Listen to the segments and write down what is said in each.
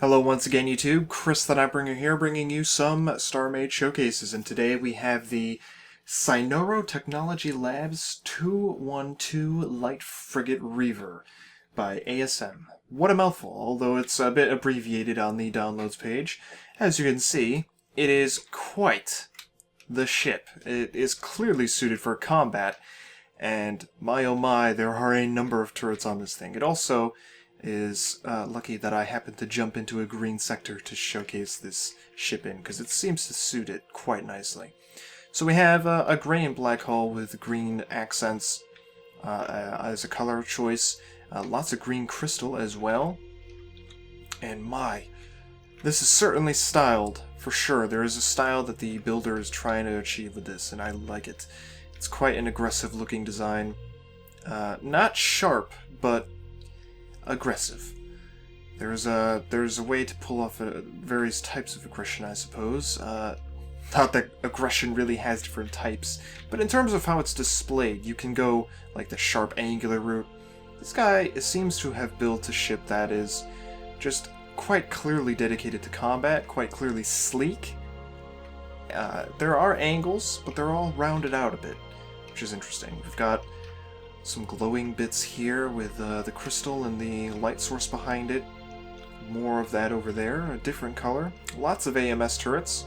Hello once again YouTube, Chris the Nightbringer here, bringing you some StarMade showcases, and today we have the Sinoro Technology Labs 212 Light Frigate Reaver by ASM. What a mouthful, although it's a bit abbreviated on the downloads page. As you can see, it is quite the ship. It is clearly suited for combat, and my oh my, there are a number of turrets on this thing. It also is lucky that I happened to jump into a green sector to showcase this ship in, because it seems to suit it quite nicely. So we have a gray and black hull with green accents as a color choice, lots of green crystal as well, and my, this is certainly styled, for sure. There is a style that the builder is trying to achieve with this, and I like it. It's quite an aggressive looking design. Not sharp, but aggressive. There's a way to pull off various types of aggression, I suppose. Not that aggression really has different types, but in terms of how it's displayed, you can go like the sharp angular route. This guy seems to have built a ship that is just quite clearly dedicated to combat, quite clearly sleek. There are angles, but they're all rounded out a bit, which is interesting. We've got some glowing bits here with the crystal and the light source behind it. More of that over there, a different color. Lots of AMS turrets.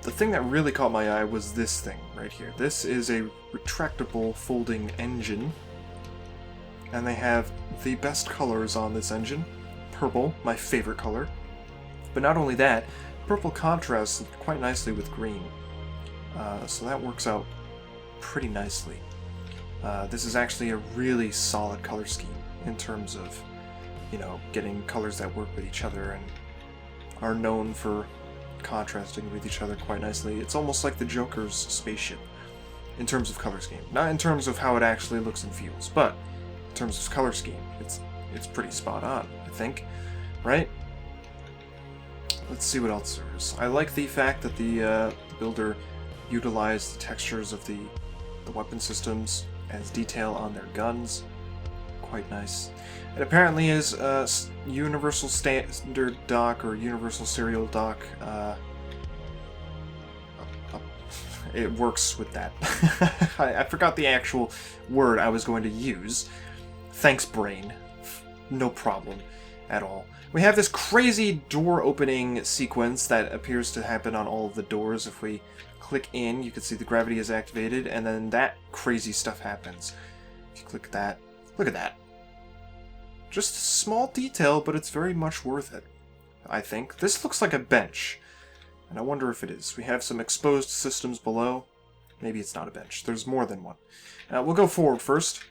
The thing that really caught my eye was this thing right here. This is a retractable folding engine, and they have the best colors on this engine. Purple, my favorite color. But not only that, purple contrasts quite nicely with green. So that works out pretty nicely. This is actually a really solid color scheme in terms of, you know, getting colors that work with each other and are known for contrasting with each other quite nicely. It's almost like the Joker's spaceship in terms of color scheme. Not in terms of how it actually looks and feels, but in terms of color scheme, it's pretty spot on, I think, right? Let's see what else there is. I like the fact that the builder utilized the textures of the weapon systems as detail on their guns. Quite nice. It apparently is a universal standard dock or universal serial dock. It works with that. I forgot the actual word I was going to use. Thanks, brain. No problem at all. We have this crazy door opening sequence that appears to happen on all of the doors. If we click in, you can see the gravity is activated, and then that crazy stuff happens. If you click that, look at that. Just a small detail, but it's very much worth it, I think. This looks like a bench, and I wonder if it is. We have some exposed systems below. Maybe it's not a bench. There's more than one. We'll go forward first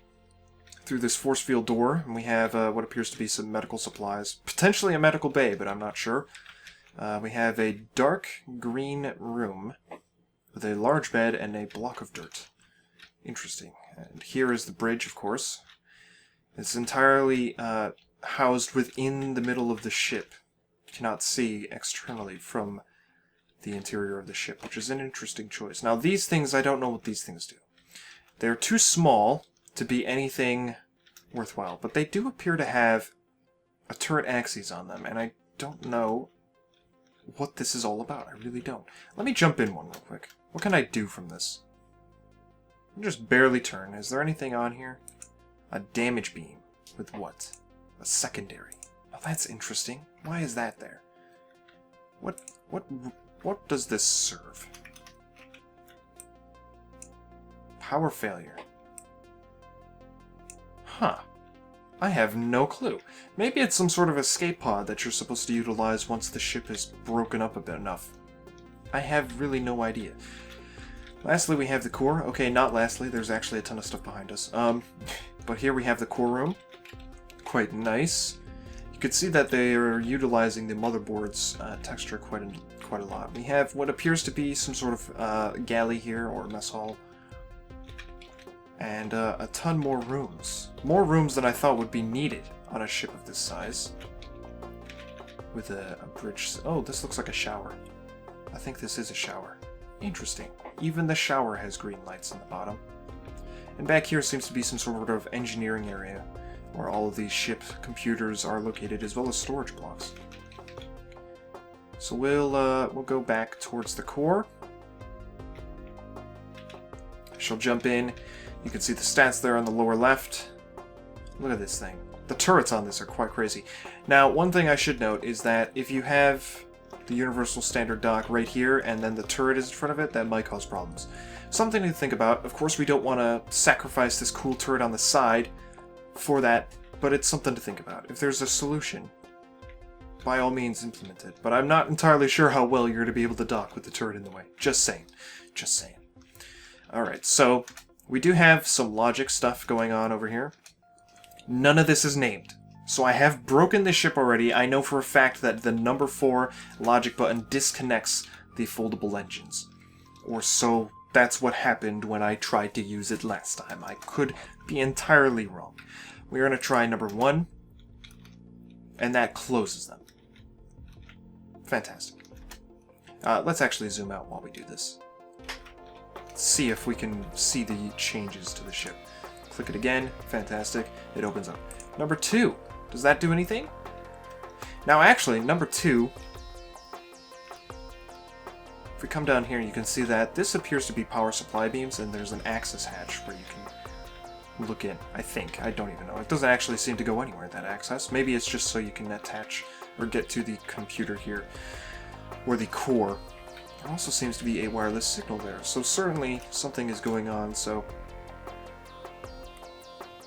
through this force field door, and we have what appears to be some medical supplies. Potentially a medical bay, but I'm not sure. We have a dark green room with a large bed and a block of dirt. Interesting. And here is the bridge, of course. It's entirely housed within the middle of the ship. You cannot see externally from the interior of the ship, which is an interesting choice. Now, these things, I don't know what these things do. They're too small to be anything worthwhile, but they do appear to have a turret axis on them, and I don't know what this is all about. I really don't. Let me jump in one real quick. What can I do from this? I can just barely turn. Is there anything on here? A damage beam. With what? A secondary. Oh, that's interesting. Why is that there? What does this serve? Power failure. Huh. I have no clue. Maybe it's some sort of escape pod that you're supposed to utilize once the ship is broken up a bit enough. I have really no idea. Lastly, we have the core. Okay, not lastly. There's actually a ton of stuff behind us. But here we have the core room. Quite nice. You can see that they are utilizing the motherboard's texture quite a lot. We have what appears to be some sort of galley here, or mess hall. And a ton more rooms. More rooms than I thought would be needed on a ship of this size. With a bridge. Oh, this looks like a shower. I think this is a shower. Interesting. Even the shower has green lights on the bottom. And back here seems to be some sort of engineering area. where all of these ship computers are located, as well as storage blocks. So we'll go back towards the core. She'll jump in. You can see the stats there on the lower left. Look at this thing. The turrets on this are quite crazy. Now, one thing I should note is that if you have the universal standard dock right here and then the turret is in front of it, that might cause problems. Something to think about. Of course, we don't want to sacrifice this cool turret on the side for that, but it's something to think about. If there's a solution, by all means implement it. But I'm not entirely sure how well you're going to be able to dock with the turret in the way. Just saying. Just saying. Alright, so we do have some logic stuff going on over here. None of this is named. So I have broken this ship already. I know for a fact that the number 4 logic button disconnects the foldable engines. Or so that's what happened when I tried to use it last time. I could be entirely wrong. We're going to try number 1, and that closes them. Fantastic. Let's actually zoom out while we do this. See if we can see the changes to the ship. Click it again. Fantastic. It opens up. Number 2. Does that do anything? Now actually, number 2, if we come down here, you can see that this appears to be power supply beams, and there's an access hatch where you can look in, I think. I don't even know. It doesn't actually seem to go anywhere, that access. Maybe it's just so you can attach or get to the computer here, or the core. There also seems to be a wireless signal there, so certainly something is going on, so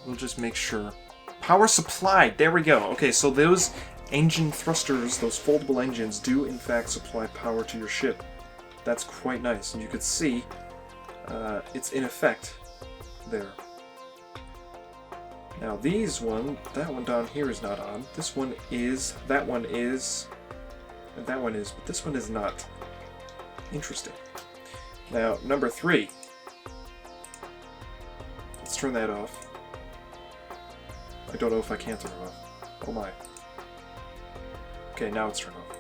we'll just make sure. Power supplied! There we go! Okay, so those engine thrusters, those foldable engines, do in fact supply power to your ship. That's quite nice, and you can see it's in effect there. Now that one down here is not on. This one is, that one is, and that one is, but this one is not. Interesting. Now, number 3. Let's turn that off. I don't know if I can turn it off. Oh my. Okay, now it's turned off.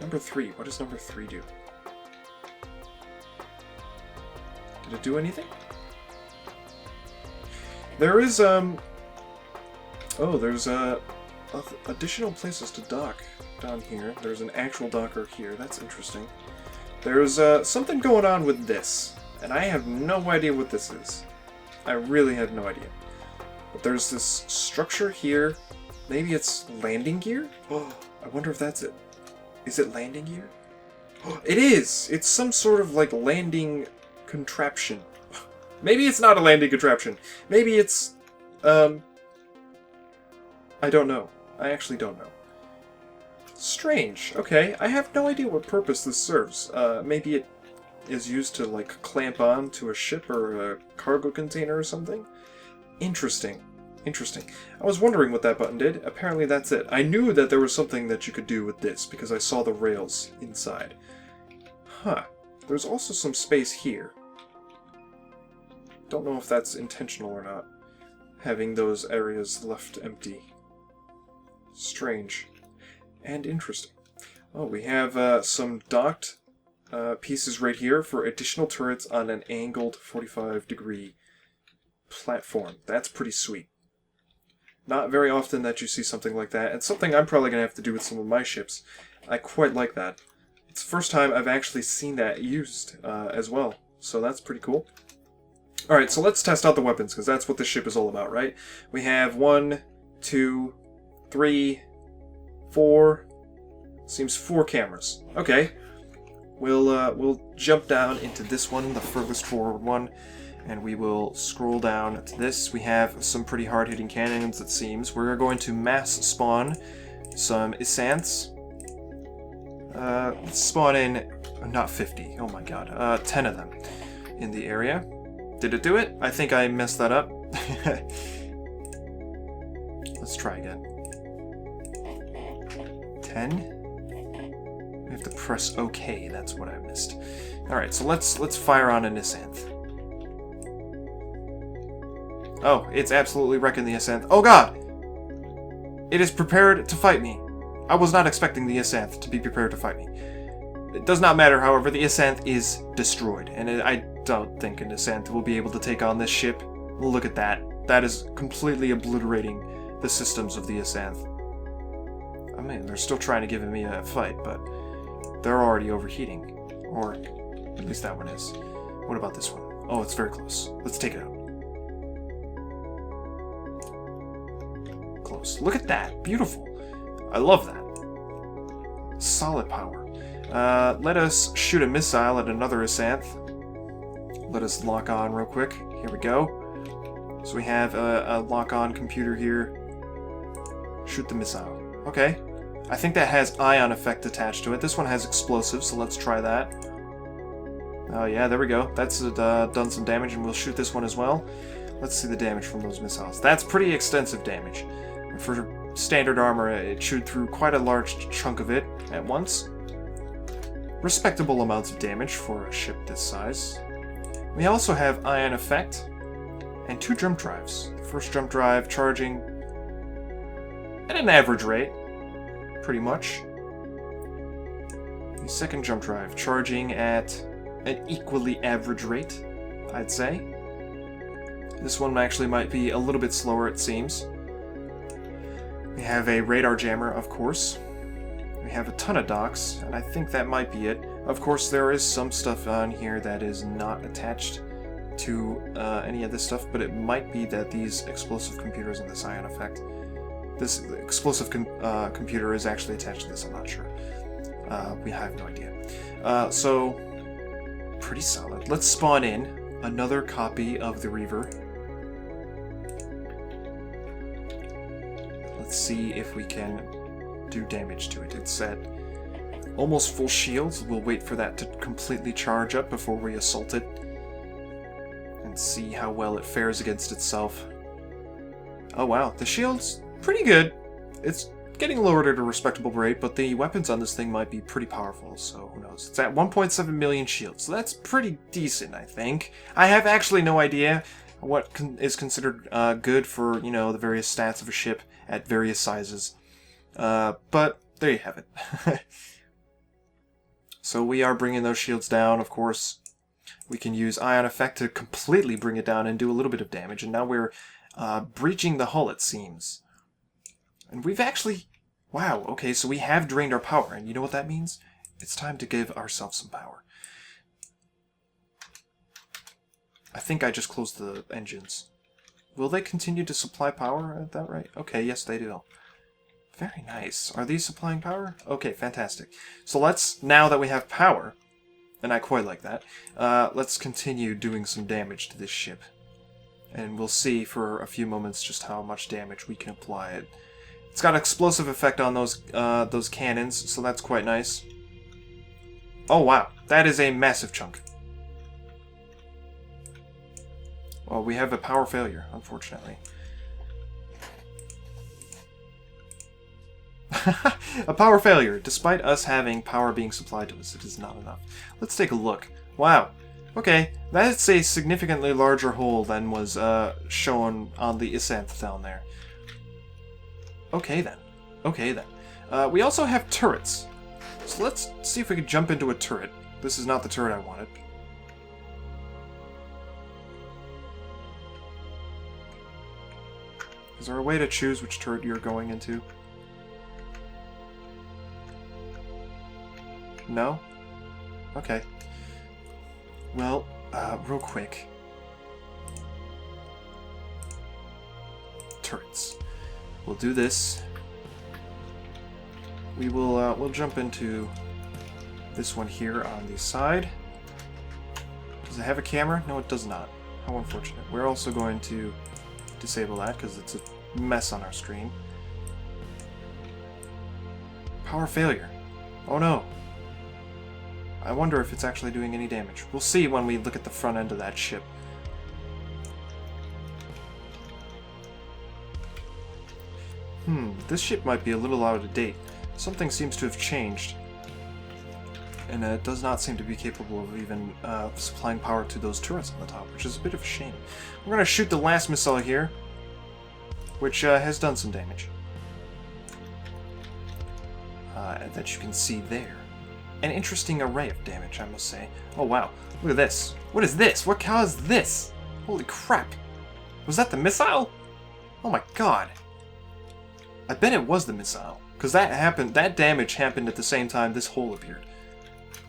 Number 3. What does number 3 do? Did it do anything? There is, oh, there's, additional places to dock down here. There's an actual docker here. That's interesting. There's, something going on with this, and I have no idea what this is. I really have no idea. But there's this structure here. Maybe it's landing gear? Oh, I wonder if that's it. Is it landing gear? Oh, it is! It's some sort of, like, landing contraption. Maybe it's not a landing contraption. Maybe it's, I don't know. I actually don't know. Strange. Okay, I have no idea what purpose this serves. Maybe it is used to, like, clamp on to a ship or a cargo container or something? Interesting. Interesting. I was wondering what that button did. Apparently that's it. I knew that there was something that you could do with this because I saw the rails inside. Huh. There's also some space here. Don't know if that's intentional or not, having those areas left empty. Strange. And interesting. Oh, we have some docked pieces right here for additional turrets on an angled 45-degree platform. That's pretty sweet. Not very often that you see something like that, and something I'm probably going to have to do with some of my ships. I quite like that. It's the first time I've actually seen that used as well, so that's pretty cool. Alright, so let's test out the weapons, because that's what this ship is all about, right? We have 1, 2, 3, 4... Seems 4 cameras. Okay. We'll jump down into this one, the furthest forward one, and we will scroll down to this. We have some pretty hard-hitting cannons, it seems. We're going to mass spawn some Isanths. Let's spawn in, not 50, oh my god, 10 of them in the area. Did it do it? I think I messed that up. Let's try again. 10? I have to press OK, that's what I missed. Alright, so let's fire on an Isanth. Oh, it's absolutely wrecking the Isanth. Oh god! It is prepared to fight me. I was not expecting the Isanth to be prepared to fight me. It does not matter, however, the Isanth is destroyed, and I don't think an Isanth will be able to take on this ship. Look at that. That is completely obliterating the systems of the Asanth. I mean, they're still trying to give me a fight, but they're already overheating. Or at least that one is. What about this one? Oh, it's very close. Let's take it out. Close. Look at that. Beautiful. I love that. Solid power. Let us shoot a missile at another Asanth. Let us lock on real quick. Here we go. So we have a lock-on computer here. Shoot the missile. Okay. I think that has ion effect attached to it. This one has explosives, so let's try that. Oh yeah, there we go. That's done some damage, and we'll shoot this one as well. Let's see the damage from those missiles. That's pretty extensive damage. For standard armor, it chewed through quite a large chunk of it at once. Respectable amounts of damage for a ship this size. We also have ion effect and 2 jump drives. The first jump drive charging at an average rate, pretty much. The second jump drive charging at an equally average rate, I'd say. This one actually might be a little bit slower, it seems. We have a radar jammer, of course. We have a ton of docks, and I think that might be it. Of course, there is some stuff on here that is not attached to any of this stuff, but it might be that these explosive computers and this ion effect, this explosive computer is actually attached to this, I'm not sure. We have no idea. So, pretty solid. Let's spawn in another copy of the Reaver. Let's see if we can do damage to it. It's at almost full shields. We'll wait for that to completely charge up before we assault it and see how well it fares against itself. Oh wow, the shield's pretty good. It's getting lowered at a respectable rate, but the weapons on this thing might be pretty powerful, so who knows. It's at 1.7 million shields, so that's pretty decent, I think. I have actually no idea what is considered good for, you know, the various stats of a ship at various sizes. But there you have it. So we are bringing those shields down, of course. We can use ion effect to completely bring it down and do a little bit of damage. And now we're breaching the hull, it seems. And we've actually... Wow, okay, so we have drained our power. And you know what that means? It's time to give ourselves some power. I think I just closed the engines. Will they continue to supply power at that rate? Okay, yes they do. Very nice. Are these supplying power? Okay, fantastic. So let's, now that we have power, and I quite like that, let's continue doing some damage to this ship. And we'll see for a few moments just how much damage we can apply. It's got explosive effect on those cannons, so that's quite nice. Oh wow, that is a massive chunk. Well, we have a power failure, unfortunately. A power failure. Despite us having power being supplied to us, it is not enough. Let's take a look. Wow. Okay, that's a significantly larger hole than was shown on the Asanth down there. Okay then. Okay then. We also have turrets. So let's see if we can jump into a turret. This is not the turret I wanted. Is there a way to choose which turret you're going into? No? Okay. Well, real quick. Turrets. We'll do this. We will, we'll jump into this one here on the side. Does it have a camera? No, it does not. How unfortunate. We're also going to disable that because it's a mess on our screen. Power failure. Oh no. I wonder if it's actually doing any damage. We'll see when we look at the front end of that ship. This ship might be a little out of date. Something seems to have changed. And it does not seem to be capable of even supplying power to those turrets on the top, which is a bit of a shame. We're going to shoot the last missile here, which has done some damage. That you can see there. An interesting array of damage, I must say. Oh wow, look at this. What is this? What caused this? Holy crap. Was that the missile? Oh my god. I bet it was the missile. Because that damage happened at the same time this hole appeared.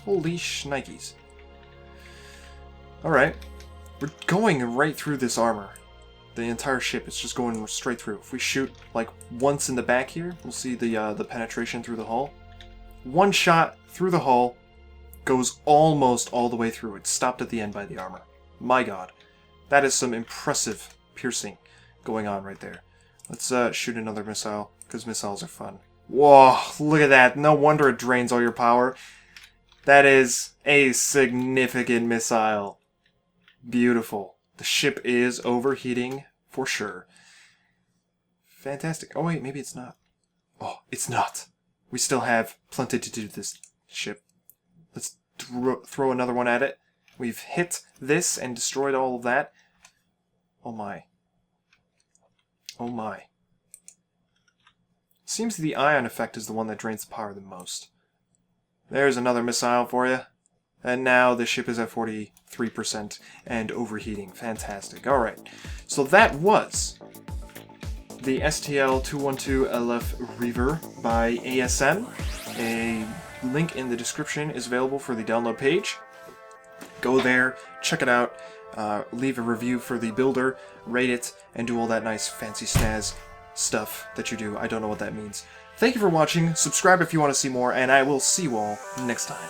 Holy shnikes. Alright. We're going right through this armor. The entire ship is just going straight through. If we shoot, like, once in the back here, we'll see the penetration through the hull. One shot through the hull goes almost all the way through. It's stopped at the end by the armor. My god. That is some impressive piercing going on right there. Let's shoot another missile, because missiles are fun. Whoa, look at that. No wonder it drains all your power. That is a significant missile. Beautiful. The ship is overheating for sure. Fantastic. Oh wait, maybe it's not. Oh, it's not. We still have plenty to do to this ship. Let's throw another one at it. We've hit this and destroyed all of that. Oh my. Oh my. Seems the ion effect is the one that drains the power the most. There's another missile for you. And now the ship is at 43% and overheating. Fantastic. Alright. So that was the STL-212 LF-Reaver by ASM. A link in the description is available for the download page. Go there, check it out, leave a review for the builder, rate it, and do all that nice fancy snazz stuff that you do. I don't know what that means. Thank you for watching, subscribe if you want to see more, and I will see you all next time.